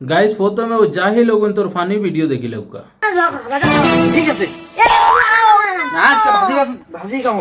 Guys প্রথমে ও জাহিল ওগুন তোর funny video দেখিলে উকা ঠিক আছে না আজকে ভাজি খাও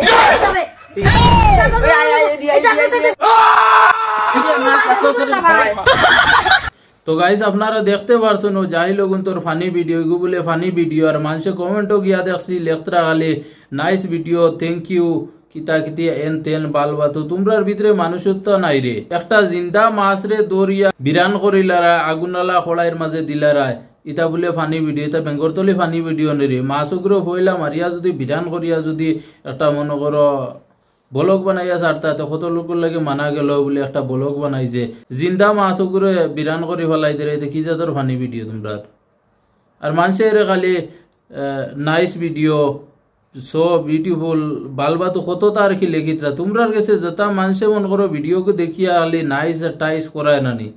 তো গাইস আপনারা দেখতে পারছেন ও জাহিল ওগুন তোর ফানি ভিডিও এগু বলে ফানি ভিডিও আর মানুষে কমেন্টও গিয়া দেখছি লেখতরা খালি নাইস ভিডিও থ্যাংক ইউ কিতা কিতি এন তেন বালবা। তো তোমরার ভিতরে মানুষত্ব নাই রে, একটা জিন্দা মাছ রে দৌড়িয়া বিরান করিলারা আগুনালা খড়াইয়ের মাঝে দিলারা ইটা বলে ফানি ভিডিও, এটা বেঙ্গর তলি ফানি ভিডিও নেরে মাছগুলো হইলা মারিয়া যদি বিরান করিয়া যদি একটা মনে করো ব্লগ বানাইয়া ছাড়তা তো কত লোকের লাগে মানা গেল বলে একটা ব্লগ বানাইছে জিন্দা মাছগুলো বিরান করে ফেলাই দিলে কি যাদের ফানি ভিডিও তোমরা। আর মানুষের খালি নাইস ভিডিও সো বিউটিফুল বালবা তো কত তার কি লেখিতরা তোমরার কাছে যেটা মানুষে মনে করো ভিডিওকে দেখিয়া খালি নাইস টাইস করায় নানি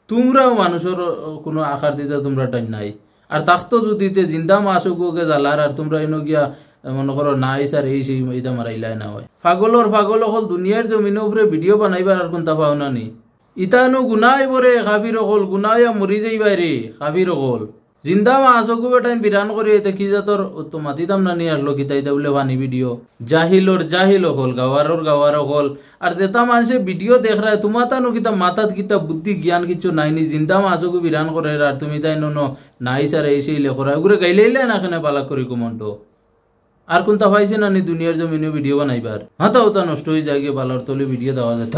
তোমরাও মানুষের কোনো আকার দিতে তোমরা টাইম নাই। আর থাকতো যদি জিন্দা মাছগুকে জ্বালার আর তোমরা এনে গিয়া মনে করো নাইস আর এই সেই এটা মারাইলাই না হয় পাগল হল দুনিয়ার জমিনের উপরে ভিডিও বানাইবার আর কোনটা পাও না নি ইতানো গুনাই বরে খাবির হল গুনাইয়া মরি যাইবাই রে খাবির হল জিন্দা মাছকু বেটাই বিরান করি এতে কি যাতর তো মাতি দাম না নিয়ে আসলো কিতাইতে বলে বানি ভিডিও জাহিল হল গাওয়ার হল। আর দেতা মানুষে ভিডিও দেখ রা তোমার তানো কিতা মাথাত কিতা বুদ্ধি জ্ঞান কিছু নাইনি জিন্দা মাছকু বিরান করে আর তুমি তাই নো নাইস আর এই সেই লেখরা এগুলো গাইলেইলে না কেন পালাক করি কুমন্টো আর কোনটা পাইছে না নি দুনিয়ার জমিনে ভিডিও বানাইবার হাতা নষ্ট হয়ে যায় বালার তলে ভিডিও দেওয়া যায়।